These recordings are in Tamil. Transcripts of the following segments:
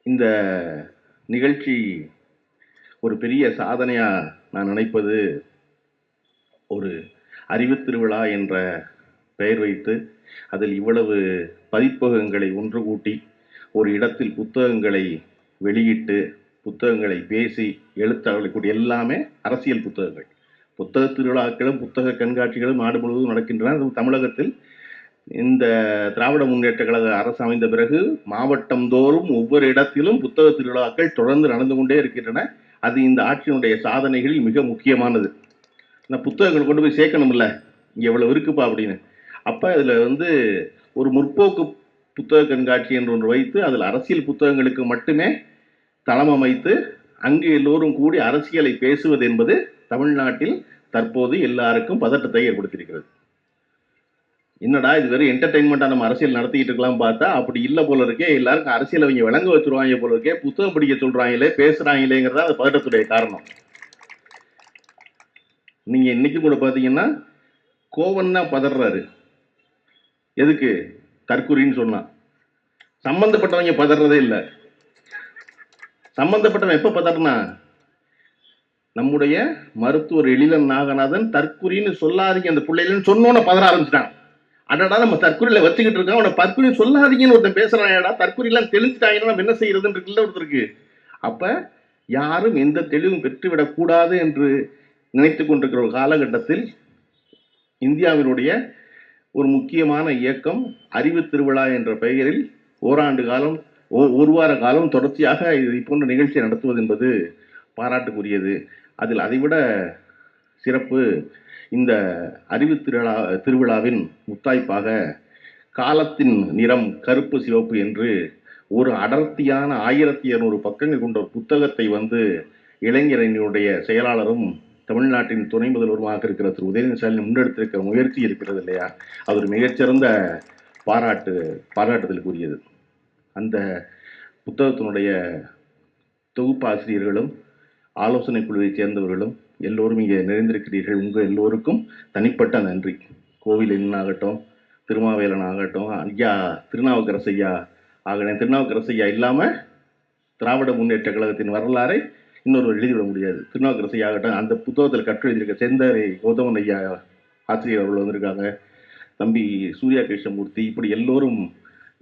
இந்த நிகழ்ச்சி ஒரு பெரிய சாதனையா நான் நினைப்பது, ஒரு அறிவுத் திருவிழா என்ற பெயர் வைத்து அதில் இவ்வளவு பதிப்பகங்களை ஒன்று கூட்டி ஒரு இடத்தில் புத்தகங்களை வெளியிட்டு புத்தகங்களை பேசி எழுத்தாளர்களை கூட்டி, எல்லாமே அரசியல் புத்தகங்கள். புத்தக திருவிழாக்களும் புத்தக கண்காட்சிகளும் நாடு முழுவதும் நடக்கின்றன. தமிழகத்தில் இந்த திராவிட முன்னேற்ற கழக அரசு அமைந்த பிறகு மாவட்டம் தோறும் ஒவ்வொரு இடத்திலும் புத்தக திருவிழாக்கள் தொடர்ந்து நடந்து கொண்டே இருக்கின்றன. அது இந்த ஆட்சியினுடைய சாதனைகளில் மிக முக்கியமானது. இந்த புத்தகங்கள் கொண்டு போய் சேர்க்கணும்ல, இங்கே எவ்வளவு இருக்குப்பா அப்படின்னு. அப்போ இதில் ஒரு முற்போக்கு புத்தக கண்காட்சி என்று ஒன்று வைத்து அதில் அரசியல் புத்தகங்களுக்கு மட்டுமே தளம் அமைத்து அங்கு எல்லோரும் கூடி அரசியலை பேசுவது என்பது தமிழ்நாட்டில் தற்போது எல்லாருக்கும் பதட்டத்தை ஏற்படுத்தியிருக்கிறது. என்னடா இது வெறும் என்டர்டைன்மெண்ட்டாக நம்ம அரசியல் நடத்திக்கிட்டு இருக்கலாம் பார்த்தா அப்படி இல்லை போல இருக்கே. எல்லாருக்கும் அரசியல் அவங்க விளங்க வச்சுருவாங்க போல இருக்கே, புத்தகம் படிக்க சொல்கிறாங்களே, பேசுகிறாங்களேங்கிறதா அந்த பதட்டத்துடைய காரணம். நீங்கள் இன்னைக்கு கூட பார்த்தீங்கன்னா கோவன் தான் பதறாரு. எதுக்கு? தற்குறின்னு சொன்னா. சம்பந்தப்பட்டவங்க பதறதே இல்லை. சம்பந்தப்பட்டவன் எப்போ பதறனா, நம்முடைய மருத்துவர் எழிலன் நாகநாதன் தற்குறின்னு சொல்லாதீங்க அந்த பிள்ளைன்னு சொன்னோன்னு பதற ஆரம்பிச்சிட்டான். அடடா நம்ம தற்கொலையில வச்சுக்கிட்டு இருக்கோம், அவனை தற்கொலை சொல்லாதீங்கன்னு ஒருத்தன் பேசுறான்டா, தற்கொலையெல்லாம் தெளிஞ்சுட்டாங்கன்னா நம்ம என்ன செய்யறதுன்னு இருக்குல்ல ஒருத்தருக்கு. அப்ப யாரும் எந்த தெளிவும் பெற்றுவிடக்கூடாது என்று நினைத்து கொண்டிருக்கிற ஒரு காலகட்டத்தில் இந்தியாவினுடைய ஒரு முக்கியமான இயக்கம் அறிவு திருவிழா என்ற பெயரில் ஓராண்டு காலம் ஒரு வார காலம் தொடர்ச்சியாக இது போன்ற நிகழ்ச்சி நடத்துவது என்பது பாராட்டுக்குரியது. அதில் அதைவிட சிறப்பு, இந்த அறிவு திருவிழாவின் முத்தாய்ப்பாக காலத்தின் நிறம் கருப்பு சிவப்பு என்று ஒரு அடர்த்தியான 1200 பக்கங்கள் கொண்ட ஒரு புத்தகத்தை இளைஞரணியுடைய செயலாளரும் தமிழ்நாட்டின் துணை முதல்வருமாக இருக்கிற திரு உதயநிதி ஸ்டாலின் முன்னெடுத்திருக்கிற முயற்சி இருக்கிறது இல்லையா, அது ஒரு மிகச்சிறந்த பாராட்டுதலுக்குரியது. அந்த புத்தகத்தினுடைய தொகுப்பாசிரியர்களும் ஆலோசனை குழுவைச் சேர்ந்தவர்களும் எல்லோரும் இங்கே நிறைந்திருக்கிறீர்கள். உங்கள் எல்லோருக்கும் தனிப்பட்ட நன்றி. கோவில் ஆகட்டும், திருமாவேலன் ஆகட்டும், ஐயா திருநாவுக்கரசு ஐயா ஆகட்டும். திருநாவுக்கரசு ஐயா இல்லாமல் திராவிட முன்னேற்ற கழகத்தின் வரலாறை இன்னொரு எழுதிவிட முடியாது. திருநாவுக்கரசு ஐயா ஆகட்டும், அந்த புத்தகத்தில் கற்று எழுதியிருக்க செந்தரை கௌதமன் ஐயா ஆசிரியர் அவர்கள் வந்திருக்காங்க, தம்பி சூர்யா கிருஷ்ணமூர்த்தி, இப்படி எல்லோரும்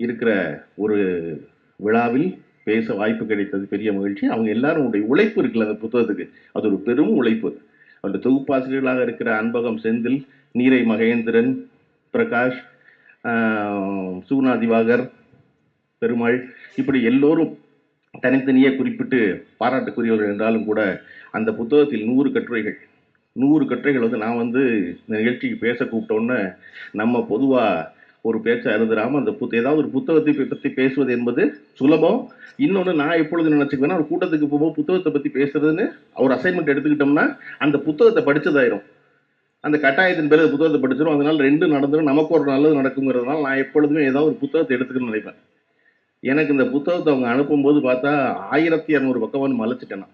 இருக்கிற ஒரு விழாவில் பேச வாய்ப்பு கிடைத்தது பெரிய மகிழ்ச்சி. அவங்க எல்லாரும் உழைப்பு இருக்குல்ல அந்த புத்தகத்துக்கு, அது ஒரு பெரும் உழைப்பு. அவருடைய தொகுப்பாசிரியர்களாக இருக்கிற அன்பகம் செந்தில், நீரை மகேந்திரன், பிரகாஷ், சூனா திவாகர், பெருமாள், இப்படி எல்லோரும் தனித்தனியே குறிப்பிட்டு பாராட்டுக்குரியவர்கள் என்றாலும் கூட அந்த புத்தகத்தில் 100 கட்டுரைகள் நான் இந்த நிகழ்ச்சிக்கு பேச கூப்பிட்டோன்னு நம்ம பொதுவாக ஒரு பேச்சை அருந்துடாமல் அந்த ஏதாவது ஒரு புத்தகத்தை பற்றி பேசுவது என்பது சுலபம். இன்னொன்று நான் எப்பொழுது நினச்சிக்குவேன்னா, ஒரு கூட்டத்துக்கு போகும்போது புத்தகத்தை பற்றி பேசுறதுன்னு ஒரு அசைன்மெண்ட் எடுத்துக்கிட்டோம்னா அந்த புத்தகத்தை படித்ததாயிரும். அந்த கட்டாயத்தின் பேர் புத்தகத்தை படிச்சிடும். அதனால 2 நடந்துடும், நமக்கு ஒரு நல்லது நடக்குங்கிறதுனால நான் எப்பொழுதுமே ஏதாவது ஒரு புத்தகத்தை எடுத்துக்கணும்னு நினைப்பேன். எனக்கு இந்த புத்தகத்தை அவங்க அனுப்பும்போது பார்த்தா 1200 பக்கம் மலைச்சிட்டேன்.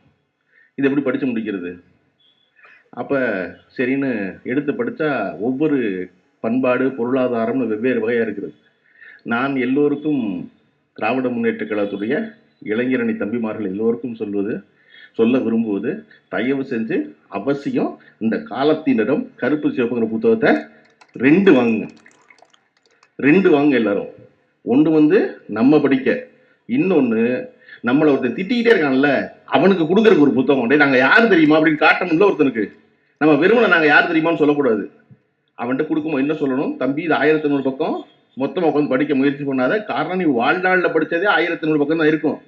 இது எப்படி படித்து முடிக்கிறது? அப்போ சரின்னு எடுத்து படித்தா ஒவ்வொரு பண்பாடு பொருளாதாரம்னு வெவ்வேறு வகையாக இருக்கிறது. நான் எல்லோருக்கும் திராவிட முன்னேற்ற கழகத்துடைய இளைஞரணி தம்பிமார்கள் எல்லோருக்கும் சொல்ல விரும்புவது, தயவு செஞ்சு அவசியம் இந்த காலத்தினரும் கருப்பு சிவப்புங்கிற புத்தகத்தை 2 வாங்குங்க. 2 வாங்க எல்லாரும். ஒன்று நம்ம படிக்க, இன்னொன்று நம்மளை ஒருத்தர் திட்டிக்கிட்டே இருக்கான்ல அவனுக்கு கொடுக்குறக்கு ஒரு புத்தகம். நாங்கள் யார் தெரியுமா அப்படின்னு காட்டணும்ல ஒருத்தனுக்கு. நம்ம வெறுமனை நாங்கள் யார் தெரியுமான்னு சொல்லக்கூடாது. அவன்கிட்ட கொடுக்கும்போது என்ன சொல்லணும், தம்பி இது 1500 பக்கம் மொத்தமாக உட்காந்து படிக்க முயற்சி பண்ணாத. காரணம் நீ வாழ்நாளில் படித்ததே 1500 பக்கம் தான் இருக்கும்.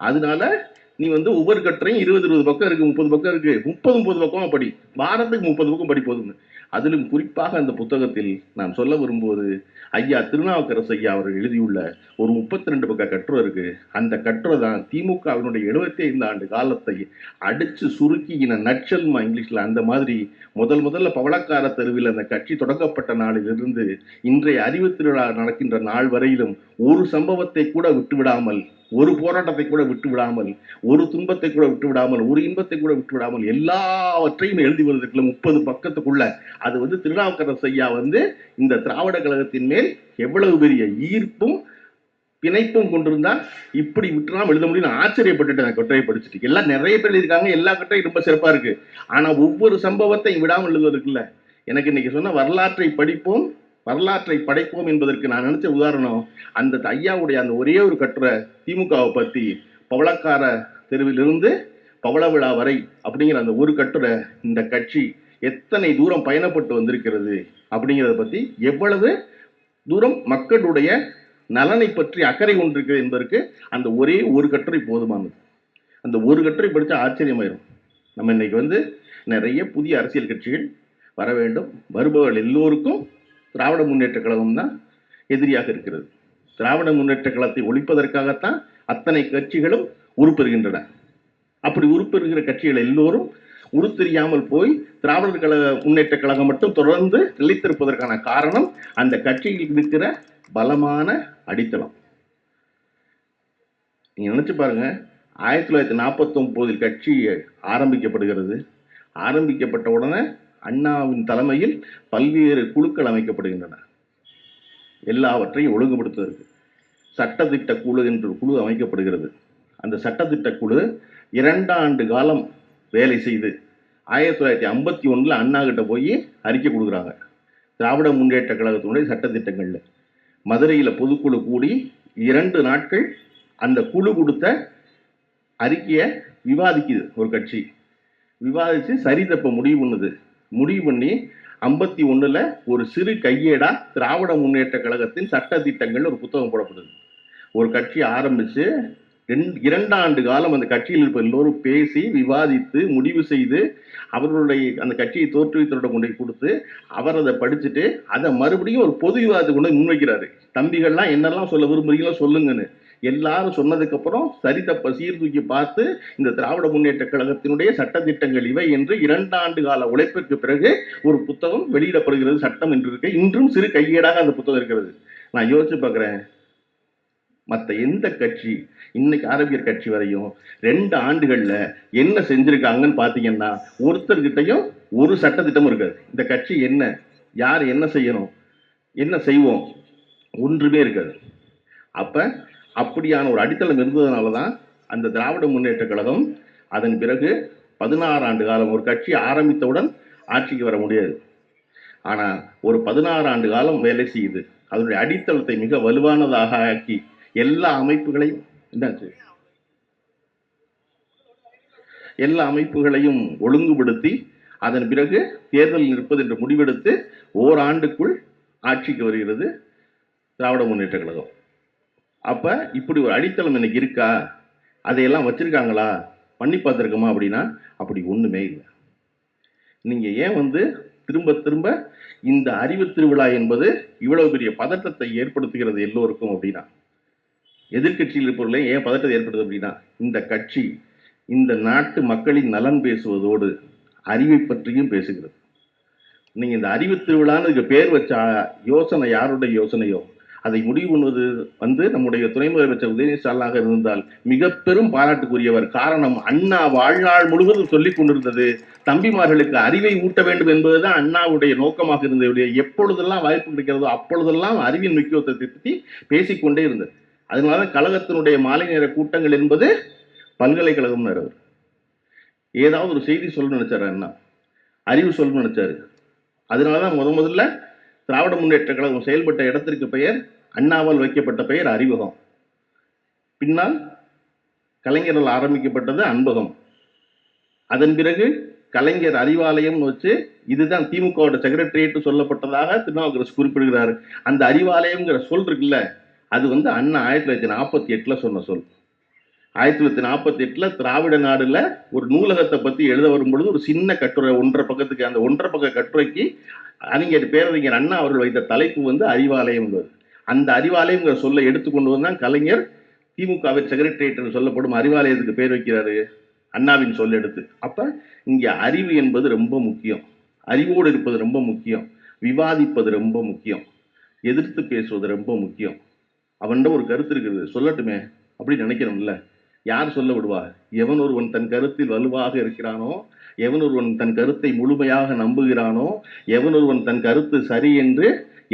அதனால நீ ஒவ்வொரு கட்டுரையும் 20 பக்கம் இருக்குது, 30 பக்கம் இருக்குது, 30 பக்கமாக படி. வாரத்துக்கு 30 பக்கம் படி போதுங்க. அதிலும் குறிப்பாக அந்த புத்தகத்தில் நான் சொல்ல விரும்புவது, ஐயா திருநாவுக்கரசு ஐயா அவர்கள் எழுதியுள்ள ஒரு 32 பக்க கட்டுரை இருக்கு. அந்த கட்டுரை தான் திமுகவினுடைய 75 ஆண்டு காலத்தை அடிச்சு சுருக்கி நட்சல்மா இங்கிலீஷ்ல அந்த மாதிரி முதல்ல பவளக்கார தெருவில் அந்த கட்சி தொடங்கப்பட்ட நாளிலிருந்து இன்றைய அறிவு திருவிழா நடக்கின்ற நாள் வரையிலும் ஒரு சம்பவத்தை கூட விட்டுவிடாமல், ஒரு போராட்டத்தை கூட விட்டு விடாமல், ஒரு துன்பத்தை கூட விட்டு விடாமல், ஒரு இன்பத்தை கூட விட்டு விடாமல் எல்லாவற்றையும் எழுதி வருவதற்குள்ள 30 பக்கத்துக்குள்ள அது திருநாவுக்கரசு ஐயா இந்த திராவிட கழகத்தின் மேல் எவ்வளவு பெரிய ஈர்ப்பும் பிணைப்பும் கொண்டிருந்தா இப்படி விட்டுலாம் எழுத முடியும். ஆச்சரியப்பட்டுட்டு அந்த கட்டுரையை படிச்சுட்டு எல்லாம் நிறைய பேர் எழுதியிருக்காங்க, எல்லா கட்டுரையும் ரொம்ப சிறப்பா இருக்கு. ஆனா ஒவ்வொரு சம்பவத்தையும் விடாமல் எழுதுவதற்குல்ல. எனக்கு இன்னைக்கு சொன்ன வரலாற்றை படிப்போம் வரலாற்றை படைப்போம் என்பதற்கு நான் நினைச்ச உதாரணம் அந்த ஐயாவுடைய அந்த ஒரே ஒரு கட்டுரை திமுகவை பத்தி, பவளக்கார தெருவிலிருந்து பவள விழா வரை அப்படிங்கிற அந்த ஒரு கட்டுரை இந்த கட்சி எத்தனை தூரம் பயணப்பட்டு வந்திருக்கிறது அப்படிங்கிறத பத்தி, எவ்வளவு தூரம் மக்களுடைய நலனை பற்றி அக்கறை கொண்டிருக்கிறது என்பதற்கு அந்த ஒரே ஒரு கட்டுரை போதுமானது. அந்த ஒரு கட்டுரை படித்தா ஆச்சரியமாயிரும். நம்ம இன்னைக்கு நிறைய புதிய அரசியல் கட்சிகள் வர வேண்டும். வருபவர்கள் எல்லோருக்கும் திராவிட முன்னேற்ற கழகம் தான் எதிரியாக இருக்கிறது. திராவிட முன்னேற்ற கழகத்தை ஒழிப்பதற்காகத்தான் அத்தனை கட்சிகளும் உருப்பெறுகின்றன. அப்படி உருப்பெறுகிற கட்சிகள் எல்லோரும் உருத்தெரியாமல் போய் திராவிடர் கழக முன்னேற்ற கழகம் மட்டும் தொடர்ந்து நிலைத்திருப்பதற்கான காரணம் அந்த கட்சியில் இருக்கிற பலமான அடித்தளம். நீங்க நினைச்சு பாருங்க, 1949 கட்சி ஆரம்பிக்கப்படுகிறது. ஆரம்பிக்கப்பட்ட உடனே அண்ணாவின் தலைமையில் பல்வேறு குழுக்கள் அமைக்கப்படுகின்றன. எல்லாவற்றையும் ஒழுங்குபடுத்துவதற்கு சட்டத்திட்ட குழு என்று குழு அமைக்கப்படுகிறது. அந்த சட்டத்திட்ட குழு 2 ஆண்டு காலம் வேலை செய்து 1951 அண்ணா கிட்ட போய் அறிக்கை கொடுக்குறாங்க. திராவிட முன்னேற்ற கழகத்தினுடைய சட்டத்திட்டங்கள்ல மதுரையில் பொதுக்குழு கூடி 2 நாட்கள் அந்த குழு கொடுத்த அறிக்கையை விவாதிக்குது. ஒரு கட்சி விவாதிச்சு சரி தப்ப முடிவு பண்ணி 51 ஒரு சிறு கையேடா திராவிட முன்னேற்ற கழகத்தின் சட்ட திட்டங்கள் ஒரு புத்தகம் போடப்படுது. ஒரு கட்சி ஆரம்பிச்சு 2 ஆண்டு காலம் அந்த கட்சியில் இருப்ப எல்லோரும் பேசி விவாதித்து முடிவு செய்து அவர்களுடைய அந்த கட்சியை தோற்றுவித்தவரிடம் கொண்டு கொடுத்து அவர் அதை படிச்சுட்டு அதை மறுபடியும் ஒரு பொது விவாதத்தை கொண்டு முன்வைக்கிறாரு. தம்பிகள்லாம் என்னெல்லாம் சொல்ல விரும்புறீங்களோ சொல்லுங்கன்னு. எல்லாரும் சொன்னதுக்கு அப்புறம் சரி தப்ப சீர்தூக்கி பார்த்து இந்த திராவிட முன்னேற்ற கழகத்தினுடைய சட்டத்திட்டங்கள் இவை என்று 2 ஆண்டு கால உழைப்பிற்கு பிறகு ஒரு புத்தகம் வெளியிடப்படுகிறது. சட்டம் என்று இருக்கு. இன்றும் சிறு கையேடாக அந்த புத்தகம் இருக்கிறது. நான் யோசிச்சு பார்க்குறேன், மற்ற எந்த கட்சி இன்னைக்கு ஆரோக்கிய கட்சி வரையும் 2 ஆண்டுகள்ல என்ன செஞ்சிருக்காங்கன்னு பாத்தீங்கன்னா ஒருத்தர்கிட்டையும் ஒரு சட்டத்திட்டமும் இருக்காது. இந்த கட்சி என்ன, யார் என்ன செய்யணும், என்ன செய்வோம், ஒன்றுமே இருக்காது. அப்ப அப்படியான ஒரு அடித்தளம் இருந்ததுனாலதான் அந்த திராவிட முன்னேற்ற கழகம் அதன் பிறகு 16 ஆண்டு காலம் ஒரு கட்சி ஆரம்பித்தவுடன் ஆட்சிக்கு வர முடியாது. ஆனா ஒரு 16 ஆண்டு காலம் வேலை செய்யுது. அதனுடைய அடித்தளத்தை மிக வலுவானதாக ஆக்கி எல்லா அமைப்புகளையும் ஒழுங்குபடுத்தி அதன் பிறகு தேர்தல் நிற்பது என்று முடிவெடுத்து ஓராண்டுக்குள் ஆட்சிக்கு வருகிறது திராவிட முன்னேற்ற கழகம். அப்ப இப்படி ஒரு அடித்தளம் இன்னைக்கு இருக்கா, அதையெல்லாம் வச்சிருக்காங்களா, பண்ணி பார்த்துருக்கோமா அப்படின்னா அப்படி ஒண்ணுமே இல்லை. நீங்க ஏன் திரும்ப திரும்ப இந்த அறிவு திருவிழா என்பது இவ்வளவு பெரிய பதட்டத்தை ஏற்படுத்துகிறது எல்லோருக்கும் அப்படின்னா, எதிர்கட்சியில் இருப்பவர்களே ஏன் பதட்டத்தை ஏற்படுது அப்படின்னா, இந்த கட்சி இந்த நாட்டு மக்களின் நலன் பேசுவதோடு அறிவை பற்றியும் பேசுகிறது. நீங்க இந்த அறிவு திருவிழான்னு இதுக்கு பேர் வச்ச யோசனை யாருடைய யோசனையோ அதை முடிவு பண்ணுவது நம்முடைய துணை முதலமைச்சர் உதயநிதி ஸ்டாலினாக இருந்தால் மிக பெரும் பாராட்டுக்குரியவர். காரணம், அண்ணா வாழ்நாள் முழுவதும் சொல்லிக் கொண்டிருந்தது தம்பிமார்களுக்கு அறிவை ஊட்ட வேண்டும் என்பதுதான் அண்ணாவுடைய நோக்கமாக இருந்தது. எப்பொழுதெல்லாம் வாய்ப்பு கிடைக்கிறதோ அப்பொழுதெல்லாம் அறிவின் முக்கியத்துவத்தை பற்றி பேசிக்கொண்டே இருந்தது. அதனால கழகத்தினுடைய மாலை நேர கூட்டங்கள் என்பது பல்கலைக்கழகம். ஏதாவது ஒரு செய்தி சொல்லணும்னு நினைச்சாரு அண்ணா, அறிவு சொல்லணும்னு நினைச்சாரு. அதனாலதான் முதல்ல திராவிட முன்னேற்ற கழகம் செயல்பட்ட இடத்திற்கு பெயர் அண்ணாவால் வைக்கப்பட்ட பெயர் அறிவகம். பின்னால் கலைஞரால் ஆரம்பிக்கப்பட்டது அன்பகம். அதன் பிறகு கலைஞர் அறிவாலயம் வச்சு இதுதான் திமுகவோட செக்ரட்டரியேட் சொல்லப்பட்டதாக திருநாவுக்கரசு குறிப்பிடுகிறார். அந்த அறிவாலயம்ங்கிற சொல் இருக்குல்ல, அது அண்ணா 1948 சொன்ன சொல். 1948 திராவிட நாடுல ஒரு நூலகத்தை பத்தி எழுத வரும்பொழுது ஒரு சின்ன கட்டுரை 1.5 பக்கத்துக்கு, அந்த 1.5 பக்க கட்டுரைக்கு அறிஞர் பேரறிஞர் அண்ணா அவர்கள் வைத்த தலைப்பு அறிவாலயம். அந்த அறிவாலயம்ங்கிற சொல்லை எடுத்துக்கொண்டு வந்தான் கலைஞர் திமுகவின் செக்ரட்டரியேட் என்று சொல்லப்படும் அறிவாலயத்துக்கு பேர் வைக்கிறாரு, அண்ணாவின் சொல் எடுத்து. அப்ப இங்க அறிவு என்பது ரொம்ப முக்கியம், அறிவோடு இருப்பது ரொம்ப முக்கியம், விவாதிப்பது ரொம்ப முக்கியம், எதிர்த்து பேசுவது ரொம்ப முக்கியம். அவன்கிட்ட ஒரு கருத்து இருக்குது, சொல்லட்டுமே அப்படின்னு நினைக்கிறோம்ல, யார் சொல்ல விடுவா? எவன் ஒருவன் தன் கருத்தில் வலுவாக இருக்கிறானோ, எவன் ஒருவன் தன் கருத்தை முழுமையாக நம்புகிறானோ, எவன் ஒருவன் தன் கருத்து சரி என்று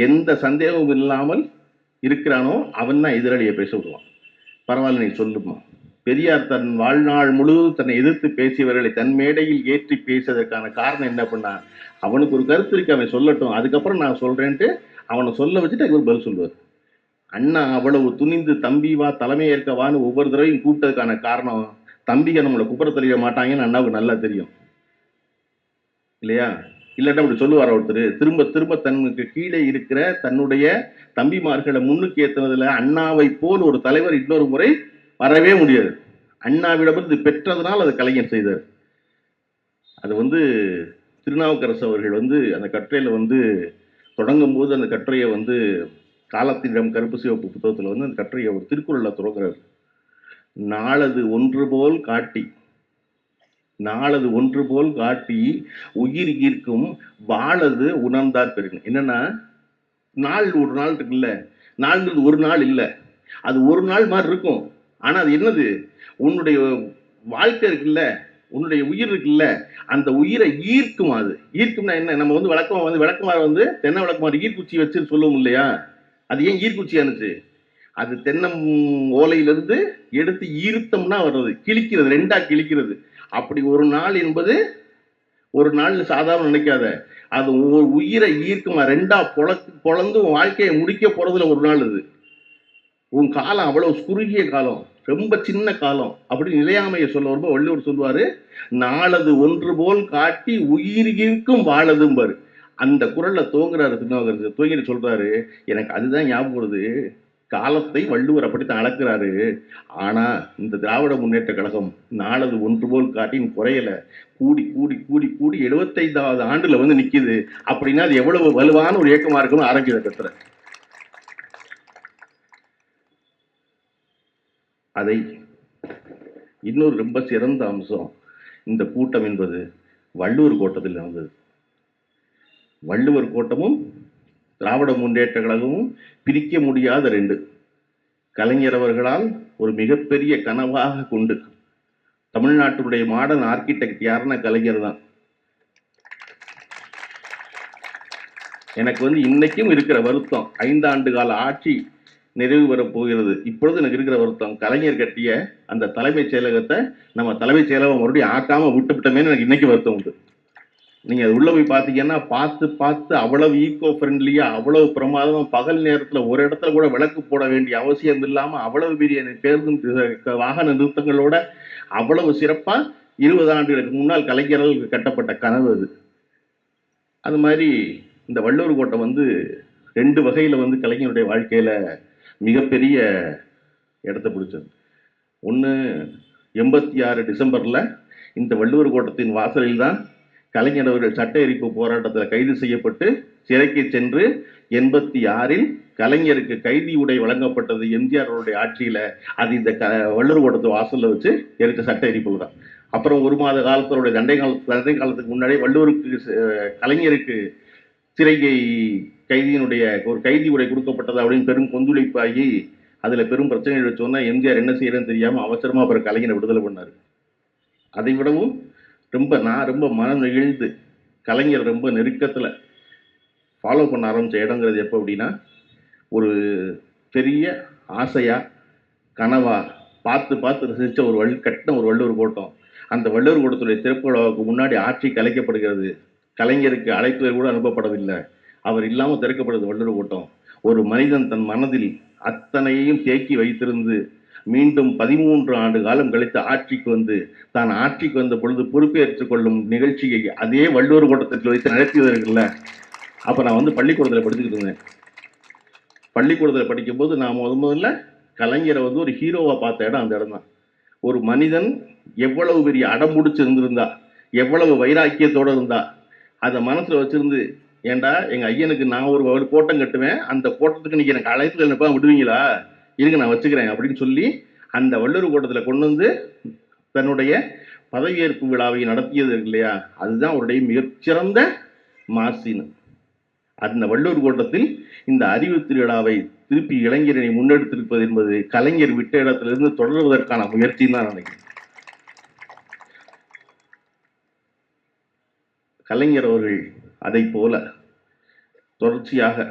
எந்த சந்தேகமும் இல்லாமல் இருக்கிறானோ அவன் தான் எதிராளியை பேச விடுவான். பரவாயில்ல, நீ சொல்லுமா. பெரியார் தன் வாழ்நாள் முழுவதும் தன்னை எதிர்த்து பேசியவர்களை தன் மேடையில் ஏற்றி பேசுவதற்கான காரணம் என்ன பண்ணா, அவனுக்கு ஒரு கருத்து இருக்கு, அவன் சொல்லட்டும், அதுக்கப்புறம் நான் சொல்றேன்ட்டு அவனை சொல்ல வச்சுட்டு அதுக்கு ஒரு பதில் சொல்லுவார். அண்ணா அவ்வளவு துணிந்து தம்பி வா தலைமை ஏற்கவான்னு ஒவ்வொரு தடவையும் கூப்பிட்டதுக்கான காரணம், தம்பிக நம்மளை குப்புற தெளிய மாட்டாங்கன்னு அண்ணாவுக்கு நல்லா தெரியும் இல்லையா? இல்லாட்டா அப்படி சொல்லுவார் ஒருத்தர். திரும்ப திரும்ப தனக்கு கீழே இருக்கிற தன்னுடைய தம்பிமார்களை முன்னுக்கு ஏற்றுனதுல அண்ணாவை போல் ஒரு தலைவர் இன்னொரு முறை வரவே முடியாது. அண்ணாவிடமிருந்து பெற்றதுனால் அதை கலைஞர் செய்தார். அது வந்து திருநாவுக்கரசு அவர்கள் வந்து அந்த கட்டுரையில வந்து தொடங்கும் போது அந்த கட்டுரையை வந்து காலத்திடம் கருப்பு சிவப்பு புத்தகத்தில் வந்து அந்த கட்டுரையை ஒரு திருக்குறள்ல தொடங்குறாரு. நாளது ஒன்று போல் காட்டி, நாளது ஒன்று போல் காட்டி உயிர் ஈர்க்கும் வாழது உணர்ந்தார் பெருங்க. என்னன்னா, நாள் ஒரு நாள் இருக்குல்ல, நாள்ங்கிறது ஒரு நாள் இல்லை, அது ஒரு நாள் மாதிரி இருக்கும். ஆனா அது என்னது, உன்னுடைய வாழ்க்கை இருக்குல்ல, உன்னுடைய உயிர் இருக்குல்ல, அந்த உயிரை ஈர்க்கும். அது ஈர்க்கும்னா என்ன, நம்ம வந்து விளக்கமாறு வந்து தென்னை விளக்கமாறு ஈர்க்குச்சி வச்சுன்னு சொல்லுவோம் இல்லையா? அது ஏன் ஈர்க்குச்சியானுச்சு, அது தென்னம் ஓலையிலிருந்து எடுத்து ஈர்த்தம்னா வர்றது, கிழிக்கிறது, ரெண்டா கிழிக்கிறது. அப்படி ஒரு நாள் என்பது ஒரு நாள் சாதாரண நினைக்காத, அது ஒரு உயிரை ஈர்க்குமா, ரெண்டா பொழந்து உன் வாழ்க்கையை முடிக்க போறதுல ஒரு நாள். இது உன் காலம் அவ்வளவு குறுகிய காலம், ரொம்ப சின்ன காலம். அப்படி நிலையாமையை சொல்ல வரும்போது வள்ளுவர் சொல்லுவாரு, நாளது ஒன்று போல் காட்டி உயிர்க்கும் வாழதும் பாரு. அந்த குரல்ல தோங்குறாரு திருநாவுக்கரசர். தூங்கிட்டு சொல்றாரு, எனக்கு அதுதான் ஞாபகம் வருது, காலத்தை வள்ளுவர் அப்படித்தான் அளக்குறாரு. ஆனா இந்த திராவிட முன்னேற்ற கழகம் நாளது ஒன்று போல் காட்டின் குறையல, கூடி கூடி கூடி கூடி 75வது ஆண்டுல வந்து நிக்குது. அப்படின்னா அது எவ்வளவு வலுவான ஒரு இயக்கமா இருக்குன்னு ஆரம்பிக்கிற கத்துற. அதை இன்னொரு ரொம்ப சிறந்த அம்சம், இந்த கூட்டம் என்பது வள்ளுவர் கோட்டத்தில் நடந்தது. வள்ளுவர் கோட்டமும் திராவிட முன்னேற்ற கழகமும் பிரிக்க முடியாத ரெண்டு. கலைஞர் அவர்களால் ஒரு மிகப்பெரிய கனவாக கொண்டு, தமிழ்நாட்டுடைய மாடர்ன் ஆர்கிடெக்ட் யாருன்னா கலைஞர் தான். எனக்கு வந்து இன்னைக்கும் இருக்கிற வருத்தம், 5 ஆண்டு கால ஆட்சி நிறைவு பெறப் போகிறது. இப்பொழுது எனக்கு இருக்கிற வருத்தம், கலைஞர் கட்டிய அந்த தலைமைச் செயலகத்தை நம்ம தலைமைச் செயலகம் மறுபடியும் ஆக்காம விட்டுவிட்டோமேன்னு எனக்கு இன்னைக்கு வருத்தம் உண்டு. நீங்க அது உள்ள போய் பார்த்தீங்கன்னா, பார்த்து அவ்வளவு ஈகோ ஃப்ரெண்ட்லியா, அவ்வளவு பிரமாதமா, பகல் நேரத்துல ஒரு இடத்துல கூட விளக்கு போட வேண்டிய அவசியம் இல்லாம அவ்வளவு பெரிய பேருந்து வாகன நிறுத்தங்களோட அவ்வளவு சிறப்பா 20 ஆண்டுகளுக்கு முன்னால் கலைஞர்கள் கட்டப்பட்ட கனவு அது. அது மாதிரி இந்த வள்ளுவர் கோட்டை வந்து 2 வகையில வந்து கலைஞருடைய வாழ்க்கையில மிகப்பெரிய இடத்தை பிடிச்சது. ஒன்று, 86 டிசம்பர்ல இந்த வள்ளுவர் கோட்டத்தின் வாசலில் தான் கலைஞர் அவர்கள் சட்ட எரிப்பு போராட்டத்தில் கைது செய்யப்பட்டு சிறைக்கு சென்று 86ல் கலைஞருக்கு கைதி உடை வழங்கப்பட்டது எம்ஜிஆருடைய ஆட்சியில. அது இந்த வள்ளுவர் கோட்டத்து வாசல்ல வச்சு எரித்த சட்ட எரிப்புகள் தான். அப்புறம் 1 மாத காலத்தினுடைய தண்டை காலத்துக்கு முன்னாடி வள்ளுவருக்கு கலைஞருக்கு சிறைகை கைதியினுடைய ஒரு கைதி உடை கொடுக்கப்பட்டது அப்படின்னு பெரும் கொந்தளிப்பாகி அதுல பெரும் பிரச்சனைகள் வச்சோன்னா எம்ஜிஆர் என்ன செய்யறதுன்னு தெரியாம அவசரமா அப்புறம் கலைஞரை விடுதலை பண்ணாரு. அதை விடவும் நான் ரொம்ப மனம் நெகிழ்ந்து கலைஞர் ரொம்ப நெருக்கத்தில் ஃபாலோ பண்ண ஆரம்பித்த இடங்கிறது எப்போ அப்படின்னா, ஒரு பெரிய ஆசையா கனவா பார்த்து ரசித்த ஒரு கட்டின ஒரு வள்ளுவர் கோட்டம். அந்த வள்ளுவர் கோட்டத்துடைய திறப்பு விழாவுக்கு முன்னாடி ஆட்சி கலைக்கப்படுகிறது. கலைஞருக்கு அழைப்புகள் கூட அனுப்பப்படவில்லை. அவர் இல்லாமல் திறக்கப்படுது வள்ளுவர் கோட்டம். ஒரு மனிதன் தன் மனதில் அத்தனையையும் தேக்கி வைத்திருந்து மீண்டும் 13 ஆண்டு காலம் கழித்து ஆட்சிக்கு வந்து தான் ஆட்சிக்கு வந்த பொழுது பொறுப்பேற்றுக் கொள்ளும் நிகழ்ச்சியை அதே வள்ளுவர் கோட்டத்தில் வைத்து நடத்தியதற்குல்ல. அப்ப நான் வந்து பள்ளிக்கூடத்தில் படிச்சுக்கிட்டு இருந்தேன். பள்ளிக்கூடத்தில் படிக்கும் போது நான் முதல்ல கலைஞரை வந்து ஒரு ஹீரோவா பார்த்த இடம் அந்த இடம் தான். ஒரு மனிதன் எவ்வளவு பெரிய அடம்புடிச்சு இருந்திருந்தா, எவ்வளவு வைராக்கியத்தோடு இருந்தா, அதை மனசுல வச்சிருந்து, ஏண்டா எங்க ஐயனுக்கு நான் ஒரு கோட்டம் கட்டுவேன், அந்த கோட்டத்துக்கு நீங்க எனக்கு அழைப்பு என்னப்பா விடுவீங்களா, இருங்க நான் வச்சுக்கிறேன் அப்படின்னு சொல்லி அந்த வள்ளுவர் கோட்டத்தில் கொண்டு வந்து தன்னுடைய பதவியேற்பு விழாவை நடத்தியது இல்லையா, அதுதான் அவருடைய மிகச்சிறந்த மாசின். அந்த வள்ளுவர் கோட்டத்தில் இந்த அறிவு திருவிழாவை திருப்பி இளைஞரை முன்னெடுத்திருப்பது என்பது கலைஞர் விட்ட இடத்திலிருந்து தொடர்வதற்கான முயற்சின்னு தான் நினைக்கிறேன். கலைஞர் அவர்கள் அதை போல தொடர்ச்சியாக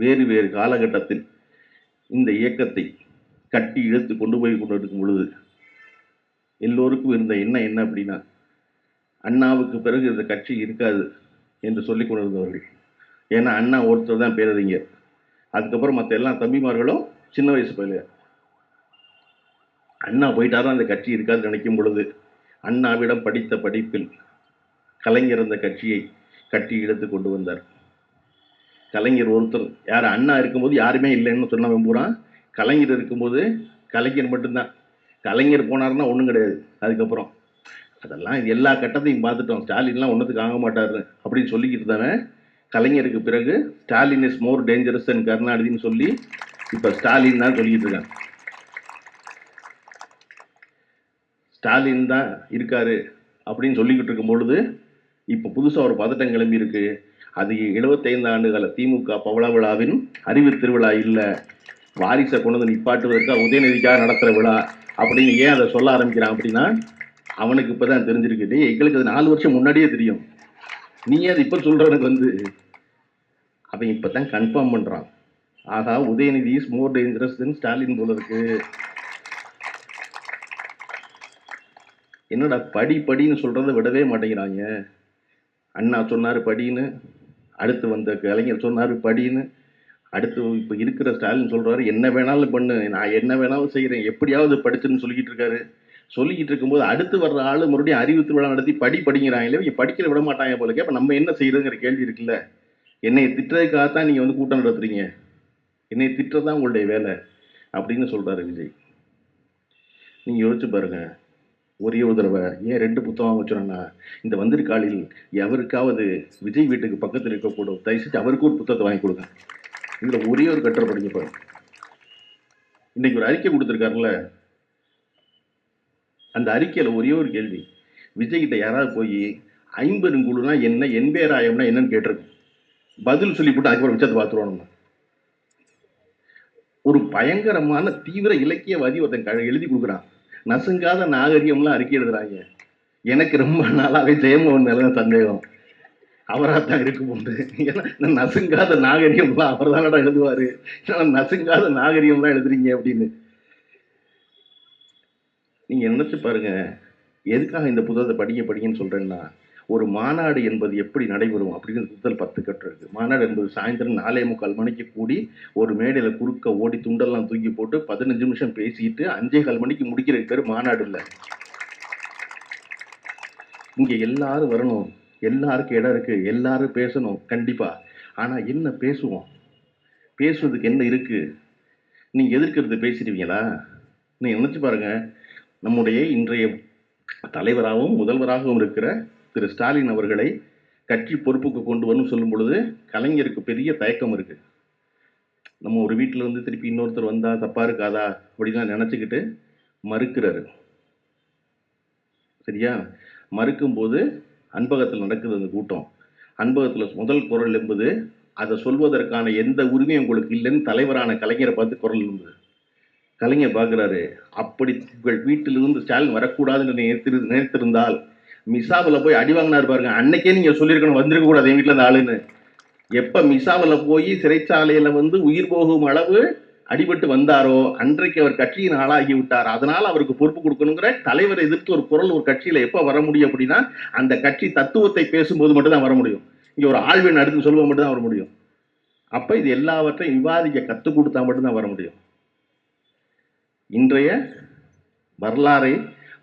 வேறு காலகட்டத்தில் இந்த இயக்கத்தை கட்டி இழுத்து கொண்டு போய் கொண்டிருக்கும் பொழுது எல்லோருக்கும் இருந்த எண்ணம் என்ன அப்படின்னா, அண்ணாவுக்கு பிறகு இந்த கட்சி இருக்காது என்று சொல்லிக் கொண்டிருந்தவர்கள். ஏன்னா அண்ணா ஒருத்தர் தான் பேரறிஞர், அதுக்கப்புறம் மற்ற எல்லா தம்பிமார்களும் சின்ன வயசு பயில. அண்ணா போயிட்டாரும் அந்த கட்சி இருக்காதுன்னு நினைக்கும் பொழுது அண்ணாவிடம் படித்த படிப்பில் கலைஞர் அந்த கட்சியை கட்டி இழுத்து கொண்டு வந்தார். கலைஞர் ஒருத்தர், யார் அண்ணா இருக்கும்போது யாருமே இல்லைன்னு சொன்னவன் பூரா கலைஞர் இருக்கும்போது கலைஞர் மட்டும்தான். கலைஞர் போனார்னா ஒன்றும் கிடையாது. அதுக்கப்புறம் அதெல்லாம் எல்லா கட்டத்தையும் பார்த்துட்டோம், ஸ்டாலின்லாம் ஒன்றத்துக்கு ஆக மாட்டார் அப்படின்னு சொல்லிக்கிட்டு தானே கலைஞருக்கு பிறகு Stalin is more dangerous and கருணாநிதினு சொல்லி இப்போ ஸ்டாலின் தான் சொல்லிக்கிட்டு இருக்காங்க. ஸ்டாலின் தான் இருக்காரு அப்படின்னு சொல்லிக்கிட்டு இருக்கும் பொழுது இப்போ புதுசாக ஒரு பதட்டம் கிளம்பி இருக்கு. அது 75 ஆண்டுகால திமுக பவள விழாவின் அறிவு திருவிழா இல்லை, வாரிசை கொண்டு வந்து நிப்பாட்டுவதற்காக உதயநிதிக்காக நடத்துகிற விழா அப்படின்னு ஏன் அதை சொல்ல ஆரம்பிக்கிறான் அப்படின்னா, அவனுக்கு இப்போ தான் தெரிஞ்சிருக்கு. எங்களுக்கு அது 4 வருஷம் முன்னாடியே தெரியும், நீ அது இப்போ சொல்கிறவனுக்கு வந்து அவன் இப்போ தான் கன்ஃபார்ம் பண்ணுறான். ஆகா, உதயநிதி இஸ் மோர் டேஞ்சரஸ் தென் ஸ்டாலின் போல இருக்கு. என்னடா படின்னு சொல்கிறத விடவே மாட்டேங்கிறாங்க. அண்ணா சொன்னார் படின்னு, அடுத்து வந்த கலைஞர் சொன்னார் படின்னு, அடுத்து இப்போ இருக்கிற ஸ்டாலின் சொல்கிறாரு என்ன வேணாலும் பண்ணு, நான் என்ன வேணாலும் செய்கிறேன், எப்படியாவது படிச்சுன்னு சொல்லிக்கிட்டு இருக்காரு. சொல்லிக்கிட்டு இருக்கும்போது அடுத்து வர்ற ஆள் மறுபடியும் அறிவு திருவிழா நடத்தி படிக்கிறாங்களே, இங்கே படிக்கிற விட மாட்டாங்க போலக்கே. அப்போ நம்ம என்ன செய்யறதுங்கிற கேள்வி இருக்குல்ல. என்னை திட்டுறதுக்காகத்தான் நீங்கள் வந்து கூட்டம் நடத்துறீங்க, என்னை திட்டுறதான் உங்களுடைய வேலை அப்படின்னு சொல்கிறாரு விஜய். நீங்கள் யோசிச்சு பாருங்க, ஒரே ஒரு தடவை ஏன் 2 புத்தகம் வச்சுருன்னா, இந்த வந்திருக்காளில் எவருக்காவது விஜய் வீட்டுக்கு பக்கத்தில் இருக்கக்கூடும், தயவுசெய்து அவருக்கு ஒரு புத்தகத்தை வாங்கி கொடுங்க. இதில் ஒரே ஒரு கட்டுரை படிக்க பாருங்க. இன்னைக்கு ஒரு அறிக்கை கொடுத்துருக்காருல்ல, அந்த அறிக்கையில் ஒரே ஒரு கேள்வி, விஜய் கிட்ட யாராவது போய் 50 குழுனா என்ன, எண்பேராயம்னா என்னன்னு கேட்டிருக்கோம். பதில் சொல்லி போட்டு அதுக்கப்புறம் மிச்சத்தை பார்த்துருவோம். ஒரு பயங்கரமான தீவிர இலக்கியவாதி ஒருத்தன் எழுதி கொடுக்குறான், நசுங்காத நாகரிகம்லாம் அறிக்கை எழுதுறாங்க. எனக்கு ரொம்ப நாளாவே ஜெயமோகன் மேல சந்தேகம், அவராகத்தான் இருக்கும் போது. ஏன்னா நசுங்காத நாகரிகம்லாம் அவர் தானடா எழுதுவாரு, நசுங்காத நாகரிகம்லாம் எழுதுறீங்க அப்படின்னு. நீங்க நினைச்சு பாருங்க, எதுக்காக இந்த புத்தகத்தை படிங்கன்னு சொல்றேன்னா, ஒரு மாநாடு என்பது எப்படி நடைபெறும் அப்படின்னு முதல் 10 கட்டு இருக்கு. மாநாடு என்பது சாயந்தரம் 4:45 மணிக்கு கூடி ஒரு மேடையில குறுக்க ஓடி துண்டெல்லாம் தூக்கி போட்டு 15 நிமிஷம் பேசிட்டு 5:15 மணிக்கு முடிக்கிற பேர் மாநாடு இல்லை. இங்க எல்லாரும் வரணும், எல்லாருக்கும் இடம் இருக்கு, எல்லாரும் பேசணும் கண்டிப்பா. ஆனா என்ன பேசுவோம், பேசுவதுக்கு என்ன இருக்கு? நீங்க எதிர்க்கிறது பேசிடுவீங்களா? நீங்க நினைச்சு பாருங்க, நம்முடைய இன்றைய தலைவராகவும் முதல்வராகவும் இருக்கிற திரு ஸ்டாலின் அவர்களை கட்சி பொறுப்புக்கு கொண்டு வரணும் சொல்லும் பொழுது கலைஞருக்கு பெரிய தயக்கம் இருக்கு. நம்ம ஒரு வீட்டில் வந்து திருப்பி இன்னொருத்தர் வந்தா தப்பா இருக்காதா அப்படிலாம் நினைச்சுக்கிட்டு மறுக்கிறாரு. சரியா? மறுக்கும் போது அன்பகத்தில் நடக்குது அந்த கூட்டம். அன்பகத்தில் முதல் குரல் என்பது, அதை சொல்வதற்கான எந்த உரிமையும் உங்களுக்கு இல்லைன்னு தலைவரான கலைஞரை பார்த்து குரல் இருந்தது. கலைஞர் பார்க்குறாரு, அப்படி உங்கள் வீட்டிலிருந்து ஸ்டாலின் வரக்கூடாதுன்னு நினைத்திருந்தால் மிசாவில் போய் அடி வாங்கினார் பாருங்க, அன்னைக்கே நீங்க சொல்லியிருக்கணும் வந்திருக்க கூடாது என் வீட்டில் இந்த ஆளுன்னு. எப்ப மிசாவில் போய் சிறைச்சாலையில வந்து உயிர் போகும் அளவு அடிபட்டு வந்தாரோ அன்றைக்கு அவர் கட்சியின் ஆளாகி விட்டார். அதனால அவருக்கு பொறுப்பு கொடுக்கணுங்கிற தலைவரை எதிர்த்து ஒரு குரல் ஒரு கட்சியில எப்ப வர முடியும் அப்படின்னா, அந்த கட்சி தத்துவத்தை பேசும்போது மட்டும்தான் வர முடியும். இங்க ஒரு ஆழ்வின் அடுத்து சொல்லுவது மட்டும்தான் வர முடியும். அப்ப இது எல்லாவற்றையும் விவாதிக்க கற்றுக் கொடுத்தா மட்டும்தான் வர முடியும். இன்றைய வரலாறை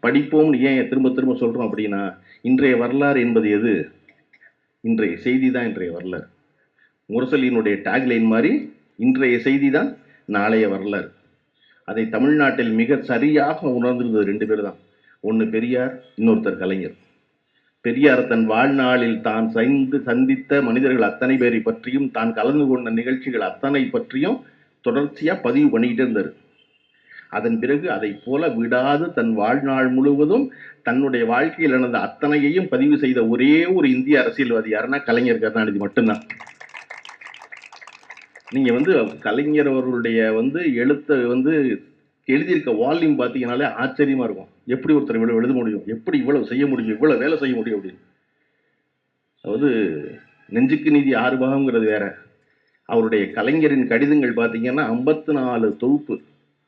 படிப்போம் ஏன் திரும்ப திரும்ப சொல்றோம் அப்படின்னா, இன்றைய வரலாறு என்பது எது? இன்றைய செய்தி தான் இன்றைய வரலாறு. முரசொலியினுடைய டேக்லைன் மாதிரி இன்றைய செய்தி தான் நாளைய வரலாறு. அதை தமிழ்நாட்டில் மிக சரியாக உணர்ந்திருந்தது 2 பேர் தான். ஒன்று பெரியார், இன்னொருத்தர் கலைஞர். பெரியார் தன் வாழ்நாளில் தான் சந்தித்த மனிதர்கள் அத்தனை பேரை பற்றியும் தான் கலந்து கொண்ட நிகழ்ச்சிகள் அத்தனை பற்றியும் தொடர்ச்சியா பதிவு பண்ணிக்கிட்டே இருந்தார். அதன் பிறகு அதை போல விடாது தன் வாழ்நாள் முழுவதும் தன்னுடைய வாழ்க்கையில் நடந்த அத்தனையையும் பதிவு செய்த ஒரே ஒரு இந்திய அரசியல்வாதி யாருன்னா கலைஞர் கருணாநிதி மட்டும்தான். நீங்க வந்து கலைஞர் அவர்களுடைய வந்து எழுத்தை வந்து எழுதியிருக்க வால்யூம் பார்த்தீங்கன்னாலே ஆச்சரியமா இருக்கும். எப்படி ஒருத்தர் இவ்வளவு எழுத முடியும், எப்படி இவ்வளவு செய்ய முடியும், இவ்வளவு வேலை செய்ய முடியும் அப்படின்னு. அதாவது நெஞ்சுக்கு நீதி 6 பாகம்ங்கிறது வேற, அவருடைய கலைஞரின் கடிதங்கள் பார்த்தீங்கன்னா 54 தொகுப்பு,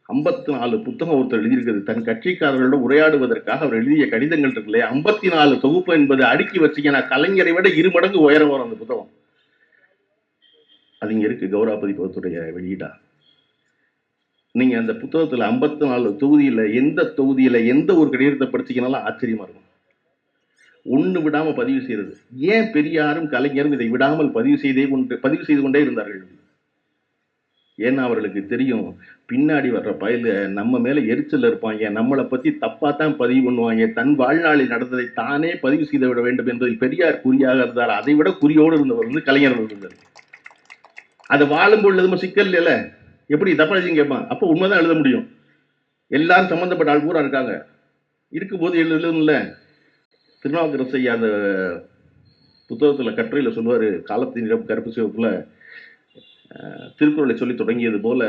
54 புத்தகம் ஒருத்தர் எழுதியிருக்கிறது. தன் கட்சிக்காரர்களிடம் உரையாடுவதற்காக அவர் எழுதிய கடிதங்கள் இருக்கு இல்லையா, 54 தொகுப்பு என்பது அடுக்கி வச்சீங்கன்னா கலைஞரை விட 2 மடங்கு உயரம் வரும் அந்த புத்தகம். அது இங்க இருக்கு, கௌரவ பதிப்பகத்துடைய வெளியீடா. நீங்க அந்த புத்தகத்துல 54 தொகுதியில எந்த தொகுதியில எந்த ஒரு கடிதத்தை படிச்சீங்கன்னாலும் ஆச்சரியமா இருக்கும். ஒண்ணு விடாம பதிவு செய்யறது. ஏன் பெரியாரும் கலைஞரும் இதை விடாமல் பதிவு செய்து கொண்டே இருந்தார்கள்? ஏன்னா அவர்களுக்கு தெரியும், பின்னாடி வர்ற பயல நம்ம மேல எரிச்சல் இருப்பாங்க, நம்மளை பத்தி தப்பா தான் பதிவு பண்ணுவாங்க, தன் வாழ்நாளில் நடந்ததை தானே பதிவு செய்து விட வேண்டும் என்பதில் பெரியார் குறியாக இருந்தார். அதை விட குறியோடு இருந்தவர் வந்து கலைஞர் இருந்தார். அது வாழும் பொழுது சிக்கல் இல்ல, எப்படி தப்பா எழுதி கேட்பான், அப்போ உண்மைதான் எழுத முடியும். எல்லாரும் சம்பந்தப்பட்ட ஆள் பூரா இருக்காங்க, இருக்கும்போது எழுதல. திருநாவுக்கரசு ஐயா அந்த புத்தகத்துல கட்டுரையில சொல்லுவாரு, காலத்தின் கருப்பு சிவப்புல திருக்குறளை சொல்லி தொடங்கியது போல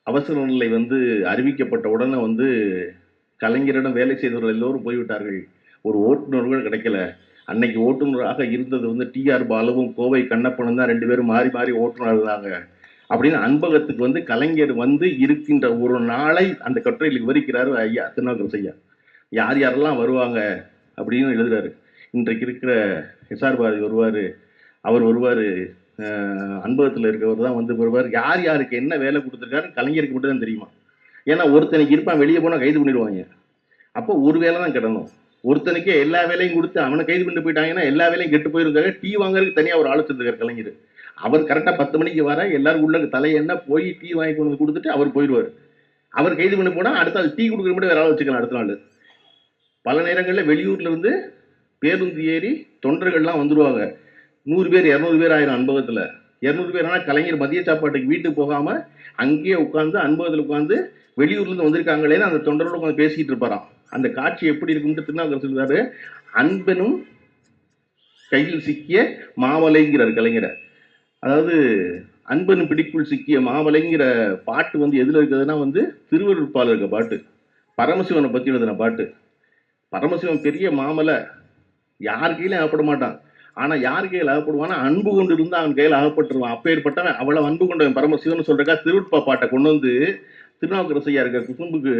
அவசர நிலை வந்து அறிவிக்கப்பட்ட உடனே வந்து கலைஞரிடம் வேலை செய்தவர்கள் எல்லோரும் போய்விட்டார்கள், ஒரு ஓட்டுநர்கள் கிடைக்கல. அன்னைக்கு ஓட்டுநராக இருந்தது வந்து டி.ஆர். பாலுவும் கோவை கண்ணப்பனும் தான், 2 பேரும் மாறி மாறி ஓட்டுநர் இருந்தாங்க அப்படின்னு அன்பகத்துக்கு வந்து கலைஞர் வந்து இருக்கின்ற ஒரு நாளை அந்த கட்டுரையில் விவரிக்கிறாரு ஐயா திருநாவுக்கரசு ஐயா. யார் யாரெல்லாம் வருவாங்க அப்படின்னு எழுதுறாரு. இன்றைக்கு இருக்கிற எஸ்ஆர் பாரதி வருவார், அவர் வருவார், அன்பகத்தில் இருக்கிறவர் தான் வந்து வருவார். யார் யாருக்கு என்ன வேலை கொடுத்துருக்காரு கலைஞருக்கு மட்டும் தான் தெரியுமா. ஏன்னா ஒருத்தனுக்கு இருப்பான், வெளியே போனால் கைது பண்ணிடுவாங்க. அப்போ ஒரு வேலை தான் கிடணும். ஒருத்தனுக்கே எல்லா வேலையும் கொடுத்து அவனை கைது பண்ணிட்டு போயிட்டாங்கன்னா எல்லா வேலையும் கெட்டு போயிருக்காங்க. டீ வாங்குறதுக்கு தனியாக ஒரு ஆலோசனை கலைஞர். அவர் கரெக்டாக 10 மணிக்கு வர எல்லாரும் உள்ள தலையெண்ண போய் டீ வாங்கி கொண்டு வந்து கொடுத்துட்டு அவர் போயிடுவார். அவர் கைது பண்ணி போனால் அடுத்த நாள் டீ கொடுக்குற மட்டும் வேற ஆள் வச்சுக்கலாம். அடுத்த நாள் பல நேரங்களில் வெளியூர்ல இருந்து பேருந்து ஏறி தொண்டர்கள்லாம் வந்துடுவாங்க. 100 பேர் 200 பேர் ஆயிரம் அன்பகத்தில். 200 பேர் ஆனால் கலைஞர் மதிய சாப்பாட்டுக்கு வீட்டுக்கு போகாம அங்கேயே உட்காந்து அன்பகத்தில் உட்காந்து வெளியூர்லேருந்து வந்திருக்காங்களே அந்த தொண்டரோட உட்காந்து பேசிக்கிட்டு இருப்பாராம். அந்த காட்சி எப்படி இருக்குன்னு திருநாவுக்கரசு சொல்றாரு. அன்பனும் கையில் சிக்கிய மாவலைங்கிறார் கலைஞரை. அதாவது அன்பனும் பிடிக்குள் சிக்கிய மாவலைங்கிற பாட்டு வந்து எதுல இருக்குதுன்னா வந்து திருவருட்பால இருக்க பாட்டு, பரமசிவனை பத்தி எழுதின பாட்டு. பரமசிவன் பெரிய மாமலை, யார் கையிலும் அகப்பட மாட்டான். ஆனா யார் கையில் அகப்படுவானா, அன்பு கொண்டு இருந்தா அவன் கையில் அகப்பட்டுருவான். அப்பேற்பட்டவன் அவ்வளவு அன்பு கொண்டவன் பரமசிவன் சொல்றக்கா திருவுட்பா பாட்டை கொண்டு வந்து திருநாவுக்கரசு ஐயா இருக்க குசும்புக்கு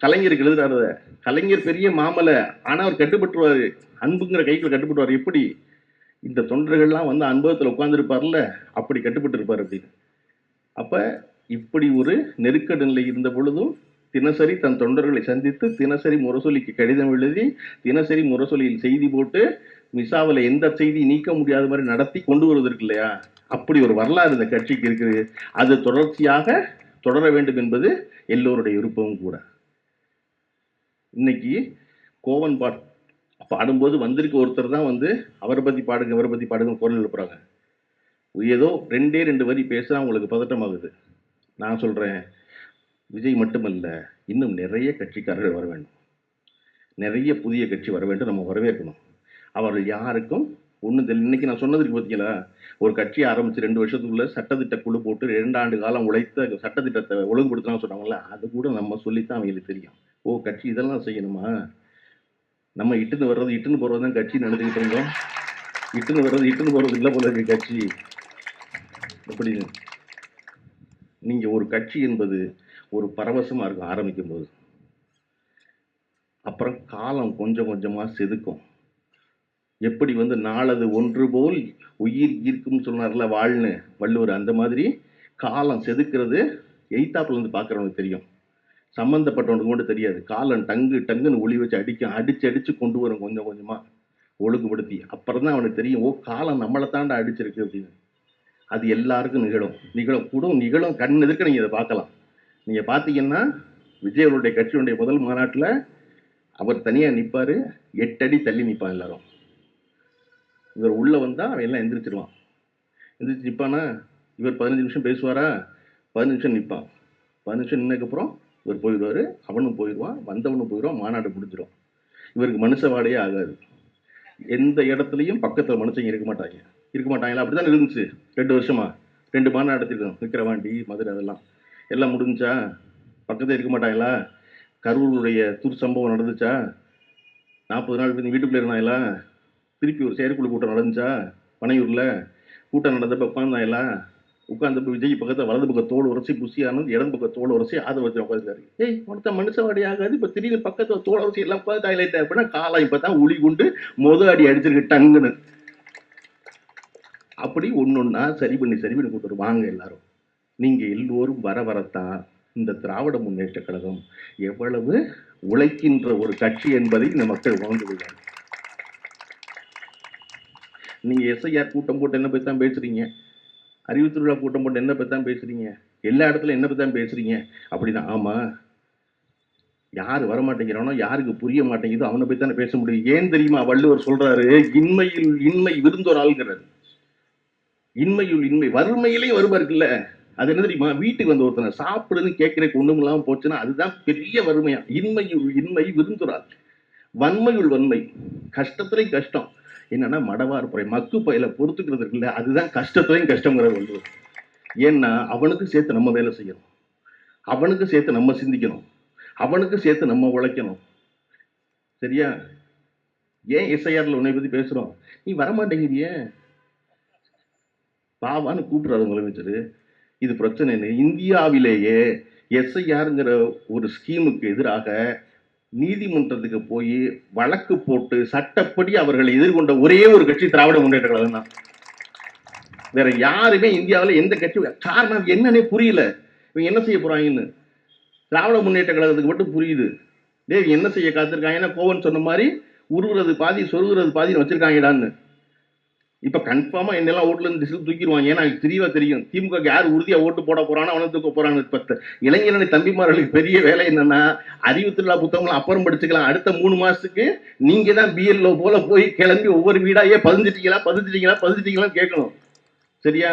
கலைஞருக்கு எழுதுறாரு. கலைஞர் பெரிய மாமலை, ஆனா அவர் கட்டுப்பட்டுருவாரு, அன்புங்கிற கைக்குள்ள கட்டுப்பட்டுவார். எப்படி இந்த தொண்டர்கள்லாம் வந்து அனுபவத்தில் உட்கார்ந்துருப்பார்ல, அப்படி கட்டுப்பட்டு இருப்பார் அப்படின்னு. அப்ப இப்படி ஒரு நெருக்கடி நிலை இருந்த பொழுதும் தினசரி தன் தொண்டர்களை சந்தித்து தினசரி முரசொலிக்கு கடிதம் எழுதி தினசரி முரசொலியில் செய்தி போட்டு மிசாவில் எந்த செய்தி நீக்க முடியாத மாதிரி நடத்தி கொண்டு வருவதற்கு இல்லையா, அப்படி ஒரு வரலாறு இந்த கட்சிக்கு இருக்குது. அது தொடர்ச்சியாக தொடர வேண்டும் என்பது எல்லோருடைய விருப்பமும் கூட. இன்னைக்கு கோவன் பாடும்போது வந்திருக்க ஒருத்தர் தான் வந்து அவரை பத்தி பாடுங்க அவரை பத்தி பாடுங்க குரல் எழுப்புறாங்க. ஏதோ 2 வரி பேசுனா உங்களுக்கு பதட்டமாகுது. நான் சொல்றேன், விஜய் மட்டுமல்ல, இன்னும் நிறைய கட்சிக்காரர்கள் வர வேண்டும், நிறைய புதிய கட்சி வர வேண்டும், நம்ம வரவேற்கணும். அவர்கள் யாருக்கும் ஒன்றும் தெரியல. இன்னைக்கு நான் சொன்னதுக்கு பார்த்தீங்களா, ஒரு கட்சி ஆரம்பிச்சு 2 வருஷத்துக்குள்ள சட்டத்திட்ட குழு போட்டு 2 ஆண்டு காலம் உழைத்த சட்டத்திட்டத்தை ஒழுங்குபடுத்தலாம் சொன்னாங்கல்ல, அது கூட நம்ம சொல்லித்தான் அவங்களுக்கு தெரியும். ஓ, கட்சி இதெல்லாம் செய்யணுமா, நம்ம இட்டுன்னு வர்றது இட்டுன்னு போறது தான் கட்சி நடந்துக்கிட்டு இருந்தோம், இட்டுன்னு வர்றது இட்டுன்னு போறது இல்லை போல இருக்கு கட்சி அப்படின்னு. நீங்க ஒரு கட்சி என்பது ஒரு பரவசமா இருக்கும் ஆரம்பிக்கும் போது, அப்புறம் காலம் கொஞ்சம் கொஞ்சமா செதுக்கும். எப்படி வந்து நாளது ஒன்று போல் உயிர் ஈர்க்கும் சொன்னார்ல வாழ்னு வள்ளுவர், அந்த மாதிரி காலம் செதுக்கிறது எய்தாப்புல இருந்து பார்க்குறவனுக்கு தெரியும், சம்மந்தப்பட்டவனுக்கு மட்டும் தெரியாது. காலம் டங்கு டங்குன்னு ஒளி வச்சு அடிக்கும், அடிச்சு கொண்டு வரும் கொஞ்சம் கொஞ்சமா ஒழுங்குபடுத்தி. அப்புறம் தான் அவனுக்கு தெரியும், ஓ காலம் நம்மளை தாண்டா அடிச்சிருக்கு அப்படின்னு. அது எல்லாருக்கும் நிகழும் கண் எதிர்க்க நீங்கள் இதை பார்க்கலாம். நீங்கள் பார்த்தீங்கன்னா விஜய் அவருடைய கட்சியுடைய முதல் மாநாட்டில் அவர் தனியாக நிற்பார், 8 அடி தள்ளி நிற்பான் எல்லாரும். இவர் உள்ளே வந்தால் அவன் எல்லாம் எந்திரிச்சிருவான். எந்திரிச்சு நிற்பானா, இவர் 15 நிமிஷம் பேசுவாரா, 15 நிமிஷம் நிற்பான். 15 நிமிஷம் நின்னதுக்கப்புறம் இவர் போயிடுவார், அவனும் போயிடுவான், வந்தவனும் போயிடுவான், மாநாடு முடிஞ்சிடும். இவருக்கு மனுஷவாடையே ஆகாது. எந்த இடத்துலையும் பக்கத்தில் மனுஷங்க இருக்க மாட்டாங்களா? அப்படிதான் இருந்துச்சு 2 வருஷமா. 2 மாநாடு நடத்திருக்கோம், விக்கிரவாண்டி, மதுரை, அதெல்லாம் எல்லாம் முடிஞ்சா பக்கத்தில் இருக்க மாட்டாங்களா? கரூருடைய சம்பவம் நடந்துச்சா? 40 நாள் வீட்டுக்குள்ளே இருந்தாங்களா? திருப்பி ஒரு செயற்குழு கூட்டம் நடந்துச்சா பனையூரில்? கூட்டம் நடந்தப்ப உட்காந்து எல்லாம் உட்காந்து விஜய் பக்கத்தில் வலது பக்கம் தோல் உரசி புசியானது இடது பக்கம் தோல் உரசி அதை வச்சு உட்காந்துருக்காரு. ஏய் ஒருத்த மனுஷவாடி ஆகாது, இப்போ திடீர்னு பக்கத்தில் தோல் உரசி எல்லாம் உட்காந்து ஹைலைட் அப்படின்னா காலம் இப்போ தான் உளி கொண்டு அடி அடிச்சிருக்கு டங்குன்னு. அப்படி ஒன்னொன்னா சரி பண்ணி கூட்டு வாங்க எல்லாரும். நீங்க எல்லோரும் வரத்தான் இந்த திராவிட முன்னேற்ற கழகம் எவ்வளவு உழைக்கின்ற ஒரு கட்சி என்பதை இந்த மக்கள் உணர்ந்து கொள்வாங்க. நீங்க எஸ்ஐஆர் கூட்டம் போட்டு என்ன பத்தி தான் பேசுறீங்க, அறிவு திருவிழா கூட்டம் போட்டு என்ன பத்தி தான் பேசுறீங்க, எல்லா இடத்துல என்ன பத்தி தான் பேசுறீங்க அப்படின்னா, ஆமா யாரு வரமாட்டேங்கிறானோ யாருக்கு புரிய மாட்டேங்குதோ அவனை பத்தி தானே பேச முடியும். ஏன் தெரியுமா வள்ளுவர் சொல்றாரு, இன்மையில் இன்மை விருந்தோர் ஆள்கிறாரு. இன்மையுள் இன்மை, வறுமையிலேயே வறுமை இருக்குல்ல. அது என்ன தெரியுமா, வீட்டுக்கு வந்து ஒருத்தனை சாப்பிடுன்னு கேட்கறதுக்கு ஒண்ணும் இல்லாம போச்சுன்னா அதுதான் பெரிய வறுமையா. இன்மையுள் இன்மை விருந்துறாள், வன்மையுள் வன்மை, கஷ்டத்துலையும் கஷ்டம். என்னன்னா மடவார் புறை மக்கு பயில பொறுத்துக்கிறது இருக்குல்ல, அதுதான் கஷ்டத்துலையும் கஷ்டங்கிற வள்ளுவர். ஏன்னா அவனுக்கு சேர்த்து நம்ம வேலை செய்யணும், அவனுக்கு சேர்த்து நம்ம சிந்திக்கணும், அவனுக்கு சேர்த்து நம்ம உழைக்கணும். சரியா? ஏன் எஸ்ஐஆர்ல உன்னை பத்தி பேசுறோம், நீ வரமாட்டேங்கிறிய பாவான்னு கூப்பிடுறாரு முதலமைச்சர். இது பிரச்சனை. இந்தியாவிலேயே எஸ்ஐஆருங்கிற ஒரு ஸ்கீமுக்கு எதிராக நீதிமன்றத்துக்கு போய் வழக்கு போட்டு சட்டப்படி அவர்களை எதிர்கொண்ட ஒரே ஒரு கட்சி திராவிட முன்னேற்ற கழகம் தான். வேற யாருமே இந்தியாவில் எந்த கட்சி, காரணம் என்னன்னே புரியல. இவங்க என்ன செய்ய போறாங்கன்னு திராவிட முன்னேற்ற கழகத்துக்கு மட்டும் புரியுது. என்ன செய்ய காத்திருக்காங்கன்னா கோவன் சொன்ன மாதிரி உருவுறது பாதி சொருகிறது பாதின்னு வச்சிருக்காங்கடான்னு. இப்ப கன்ஃபார்மா என்னெல்லாம் ஓட்டுல இருந்து தூக்கிடுவாங்க. ஏன்னா எனக்கு தெரியவா தெரியும் திமுக யார் உறுதியா ஓட்டு போட போறானோ அவனை தூக்க போறாங்க. இப்ப இளைஞரணி தம்பிமார்களுக்கு பெரிய வேலை என்னன்னா, அறிவு திருவிழா புத்தகங்களும் அப்புறம் படிச்சுக்கலாம். அடுத்த 3 மாசத்துக்கு நீங்க தான் பிஎல்ஓ போல போய் கிளம்பி ஒவ்வொரு வீடாயே பதிஞ்சிட்டீங்களா கேட்கணும். சரியா?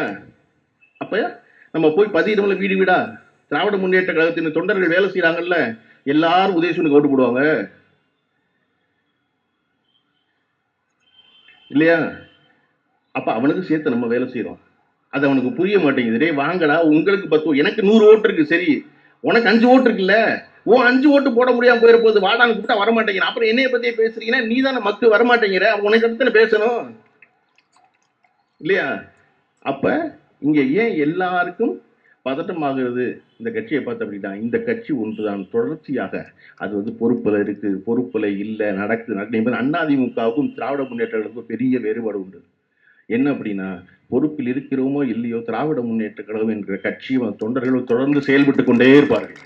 அப்ப நம்ம போய் பதிகிறோம்ல வீடு வீடா. திராவிட முன்னேற்ற கழகத்தின் தொண்டர்கள் வேலை செய்யறாங்கல்ல, எல்லாரும் உதயசூனுக்கு ஓட்டு போடுவாங்க இல்லையா? அப்ப அவனுக்கு சேர்த்து நம்ம வேலை செய்யறோம். அது அவனுக்கு புரிய மாட்டேங்குது. வாங்கடா, உங்களுக்கு 10, எனக்கு 100 ஓட்டு இருக்கு, சரி உனக்கு 5 ஓட்டு இருக்குல்ல, 5 ஓட்டு போட முடியாம போயிட போகுது, வாடான்னு கூப்பிட்டா வரமாட்டேங்கிற. அப்புறம் என்னைய பத்தியே பேசுறீங்கன்னா நீ தானே மக்கள் வரமாட்டேங்கிற, உனக்கு அடுத்து பேசணும் இல்லையா? அப்ப இங்க ஏன் எல்லாருக்கும் பதட்டமாகிறது இந்த கட்சியை பார்த்து அப்படின்னா, இந்த கட்சி ஒன்றுதான் தொடர்ச்சியாக அது பொறுப்புல இருக்கு, பொறுப்புல இல்லை, நடக்குது. அதிமுகவுக்கும் திராவிட முன்னேற்றங்களுக்கும் பெரிய வேறுபாடு உண்டு. என்ன அப்படின்னா, பொறுப்பில் இருக்கிறோமோ இல்லையோ திராவிட முன்னேற்ற கழகம் என்கிற கட்சி தொண்டர்கள் தொடர்ந்து செயல்பட்டு கொண்டே இருப்பார்கள்.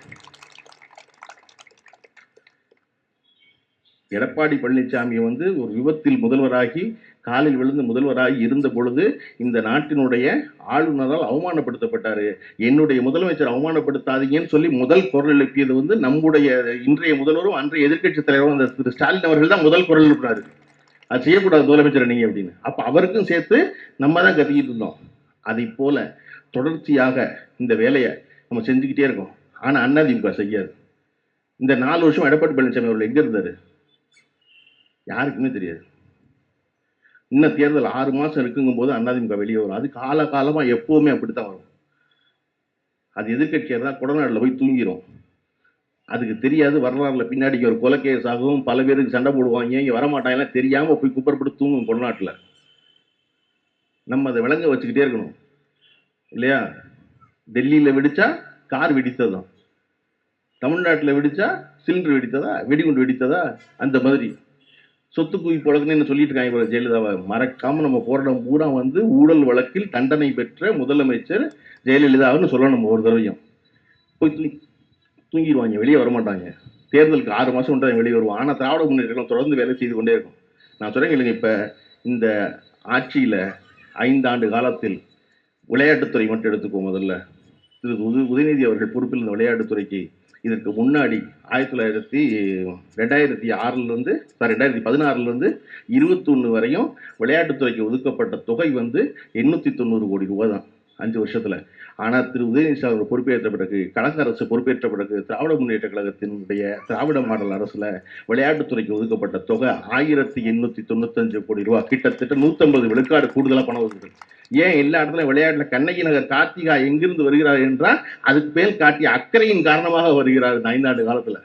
எடப்பாடி பழனிசாமி ஒரு விபத்தில் முதல்வராகி காலில் விழுந்து முதல்வராகி இருந்த பொழுது இந்த நாட்டினுடைய ஆளுநரால் அவமானப்படுத்தப்பட்டாரு. என்னுடைய முதலமைச்சர் அவமானப்படுத்தாதீங்கன்னு சொல்லி முதல் குரல் எழுப்பியது நம்முடைய இன்றைய முதல்வரும் அன்றைய எதிர்க்கட்சி தலைவரும் திரு ஸ்டாலின் அவர்கள் தான் முதல் குரல் எழுப்பினாரு. அது செய்யக்கூடாது முதலமைச்சர் நீங்க அப்படின்னு. அப்ப அவருக்கும் சேர்த்து நம்ம தான் கத்திக்கிட்டு இருந்தோம். அதை போல தொடர்ச்சியாக இந்த வேலையை நம்ம செஞ்சுக்கிட்டே இருக்கோம். ஆனா அதிமுக செய்யாது. இந்த 4 வருஷம் எடப்பாடி பழனிசாமி அவர்கள் எங்க இருந்தாரு யாருக்குமே தெரியாது. இன்னும் தேர்தல் 6 மாசம் இருக்குங்கும் போது அதிமுக வெளியே வரும். அது காலமா எப்பவுமே அப்படித்தான் வரும். அது எதிர்கட்சியாக தான் கொடநாடுல போய் தூங்கிரும். அதுக்கு தெரியாது. வரலாறுல பின்னாடி ஒரு கொலைகேஸ் ஆகும், பல பேருக்கு சண்டை போடுவாங்க, இங்க வரமாட்டாங்க, தெரியாம போய் குப்பரப்பட்டு தூங்கும் கொடநாட்டுல. நம்ம அதை விளங்க வச்சுக்கிட்டே இருக்கணும் இல்லையா? டெல்லியில வெடிச்சா கார் வெடித்ததான், தமிழ்நாட்டில் வெடிச்சா சிலிண்டர் வெடித்ததா, வெடிகுண்டு வெடித்ததா, அந்த மாதிரி சொத்து குவி போலக்குன்னு சொல்லிட்டு இருக்காங்க ஜெயலலிதாவை. மறக்காம நம்ம போராட்டம் பூரா ஊழல் வழக்கில் தண்டனை பெற்ற முதலமைச்சர் ஜெயலலிதான்னு சொல்லணும். ஒரு தடவையும் போய் தூங்கிடுவாங்க, வெளியே வரமாட்டாங்க. தேர்தலுக்கு 6 மாசம் ஒன்றாக வெளியே வருவோம். ஆனால் திராவிட முன்னேற்றம் தொடர்ந்து வேலை செய்து கொண்டே இருக்கும். நான் சொல்றேன் இல்லைங்க, இப்போ இந்த ஆட்சியில 5 ஆண்டு காலத்தில் விளையாட்டுத்துறை மட்டும் எடுத்துக்குவோம். முதல்ல திரு உதயநிதி அவர்கள் பொறுப்பில் இருந்த விளையாட்டுத்துறைக்கு இதற்கு முன்னாடி 2016 21 வரையும் விளையாட்டுத்துறைக்கு ஒதுக்கப்பட்ட தொகை 890 கோடி ரூபாய் தான் 5 வருஷத்துல. ஆனால் திரு உதயநிதி அவர்கள் பொறுப்பேற்ற பிறகு, கழக அரசு பொறுப்பேற்ற பிறகு, திராவிட முன்னேற்ற கழகத்தினுடைய திராவிட மாடல் அரசுல விளையாட்டுத்துறைக்கு ஒதுக்கப்பட்ட தொகை 1895 கோடி ரூபாய், கிட்டத்தட்ட 150 விழுக்காடு கூடுதலா பணம் ஒதுக்குது. ஏன் எல்லா இடத்துல விளையாட்டுல கண்ணகி நகர் கார்த்திகா எங்கிருந்து வருகிறார் என்றால் அதுக்கு மேல் காட்டிய அக்கறையின் காரணமாக வருகிறார் இந்த 5 ஆண்டு காலத்துல.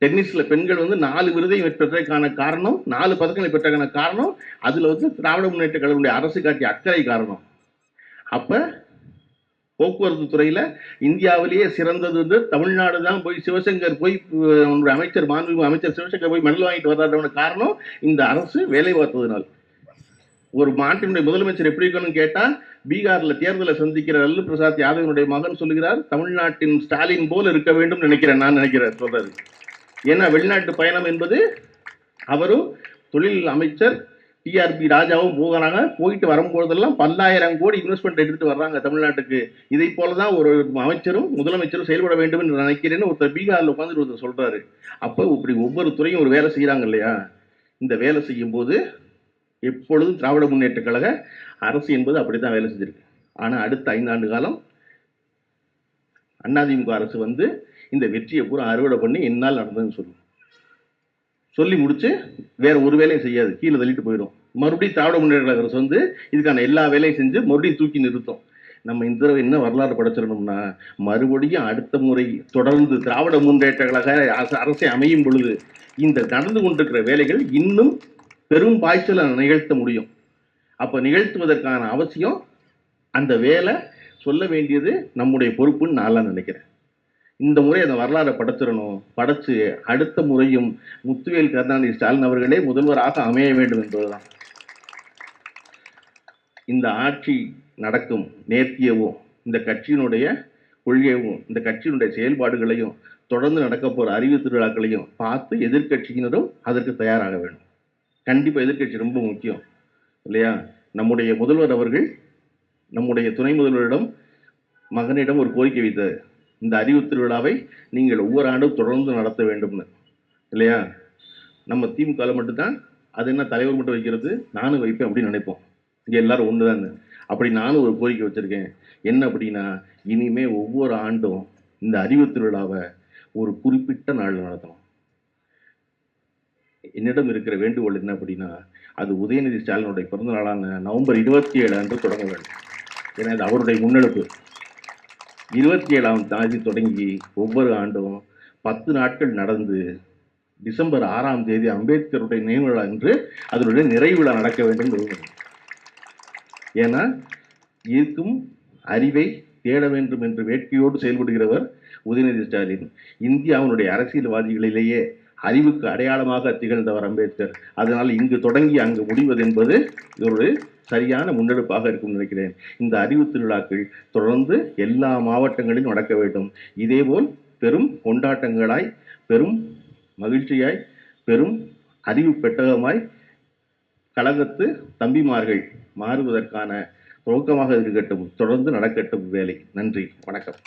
டென்னிஸ்ல பெண்கள் வந்து 4 விருதை பெற்றதற்கான காரணம், 4 பதக்கங்களை பெற்றதற்கான காரணம், அதுல வந்து திராவிட முன்னேற்ற கழகத்துடைய அரசு காட்டிய அக்கறை காரணம். அப்ப போக்குவரத்து துறையில இந்தியாவிலேயே சிறந்தது வந்து தமிழ்நாடு தான். போய் சிவசங்கர் போய் அமைச்சர் மாண்புமிகு அமைச்சர் சிவசங்கர் போய் மெடல் வாங்கிட்டு வர்றாரு காரணம் இந்த அரசு வேலை பார்த்ததுனால். ஒரு மாநிலத்தினுடைய முதலமைச்சர் எப்படி இருக்கணும்னு கேட்டா, பீகார்ல தேர்தலை சந்திக்கிற லல்லு பிரசாத் யாதவனுடைய மகன் சொல்லுகிறார், தமிழ்நாட்டின் ஸ்டாலின் போல இருக்க வேண்டும் நினைக்கிறேன், நான் நினைக்கிறேன் சொல்றாரு. ஏன்னா வெளிநாட்டு பயணம் என்பது அவரும் தொழில் அமைச்சர் டிஆர்பி ராஜாவும் போகிறாங்க. போயிட்டு வரும்போதெல்லாம் 10,000 கோடி இன்வெஸ்ட்மெண்ட் எடுத்துட்டு வர்றாங்க தமிழ்நாட்டுக்கு. இதை போலதான் ஒரு அமைச்சரும் முதலமைச்சரும் செயல்பட வேண்டும் என்று நினைக்கிறேன்னு ஒருத்தர் பீகார்ல உட்காந்து ஒருத்தர் சொல்றாரு. அப்ப இப்படி ஒவ்வொரு துறையும் ஒரு வேலை செய்யறாங்க இல்லையா? இந்த வேலை செய்யும் போது எப்பொழுதும் திராவிட முன்னேற்ற கழக அரசு என்பது அப்படித்தான் வேலை செஞ்சிருக்கு. ஆனா அடுத்த 5 ஆண்டு காலம் அதிமுக அரசு வந்து இந்த வெற்றியை பூரா அறுவடை பண்ணி என்னால் நடந்ததுன்னு சொல்லி முடிச்சு வேற ஒரு வேலையும் செய்யாது, கீழே தள்ளிட்டு போயிடும். மறுபடியும் திராவிட முன்னேற்ற கழக அரசு வந்து இதுக்கான எல்லா வேலையும் செஞ்சு மறுபடியும் தூக்கி நிறுத்தும். நம்ம இந்த தடவை என்ன வரலாறு படைச்சிடணும்னா, மறுபடியும் அடுத்த முறை தொடர்ந்து திராவிட முன்னேற்ற கழக அரசை அமையும் பொழுது இந்த நடந்து கொண்டிருக்கிற வேலைகள் இன்னும் பெரும் பாய்ச்சலை நிகழ்த்த முடியும். அப்ப நிகழ்த்துவதற்கான அவசியம், அந்த வேலை சொல்ல வேண்டியது நம்முடைய பொறுப்புன்னு நான் நினைக்கிறேன். இந்த முறை அந்த வரலாறை படைச்சிடணும். படைச்சு அடுத்த முறையும் முத்துவேல் கருணாநிதி ஸ்டாலின் அவர்களே முதல்வராக அமைய வேண்டும் என்பதுதான். இந்த ஆட்சி நடக்கும் நேர்த்தியவும், இந்த கட்சியினுடைய கொள்கையவும், இந்த கட்சியினுடைய செயல்பாடுகளையும், தொடர்ந்து நடக்க போற அறிவு திருவிழாக்களையும் பார்த்து எதிர்கட்சியினரும் அதற்கு தயாராக வேண்டும். கண்டிப்பா எதிர்கட்சி ரொம்ப முக்கியம் இல்லையா? நம்முடைய முதல்வர் அவர்கள் நம்முடைய துணை முதல்வரிடம் மகனிடம் ஒரு கோரிக்கை வைத்தார், இந்த அறிவு திருவிழாவை நீங்கள் ஒவ்வொரு ஆண்டும் தொடர்ந்து நடத்த வேண்டும்னு இல்லையா? நம்ம திமுக மட்டும்தான் அது என்ன தலைவர் மட்டும் வைக்கிறது, நானும் வைப்பேன் அப்படின்னு நினைப்போம். இங்க எல்லாரும் ஒண்ணுதான். அப்படி நானும் ஒரு கோரிக்கை வச்சிருக்கேன். என்ன அப்படின்னா, இனிமே ஒவ்வொரு ஆண்டும் இந்த அறிவு திருவிழாவை ஒரு குறிப்பிட்ட நாள் நடத்தணும். என்னிடம் இருக்கிற வேண்டுகோள் என்ன அப்படின்னா, அது உதயநிதி ஸ்டாலினுடைய பிறந்த நாளான நவம்பர் 27 அன்று தொடங்க வேண்டும். ஏன்னா அது அவருடைய முன்னெடுப்பு. 27ஆம் தேதி தொடங்கி ஒவ்வொரு ஆண்டும் 10 நாட்கள் நடந்து டிசம்பர் 6ஆம் தேதி அம்பேத்கருடைய நினைவு விழா என்று அதனுடைய நிறைவு விழா நடக்க வேண்டும் விரும்புகிறேன். ஏன்னா இருக்கும் அறிவை தேட வேண்டும் என்று வேட்கையோடு செயல்படுகிறவர் உதயநிதி ஸ்டாலின். இந்தியாவினுடைய அரசியல்வாதிகளிலேயே அறிவுக்கு அடையாளமாக திகழ்ந்தவர் அம்பேத்கர். அதனால் இங்கு தொடங்கி அங்கு முடிவது என்பது ஒரு சரியான முன்னெடுப்பாக இருக்கும் நினைக்கிறேன். இந்த அறிவு திருவிழாக்கள் தொடர்ந்து எல்லா மாவட்டங்களிலும் நடக்க வேண்டும். இதேபோல் பெரும் கொண்டாட்டங்களாய், பெரும் மகிழ்ச்சியாய், பெரும் அறிவு பெட்டகமாய் கழகத்து தம்பிமார்கள் மாறுவதற்கான துவக்கமாக இருக்கட்டும். தொடர்ந்து நடக்கட்டும் வேலை. நன்றி, வணக்கம்.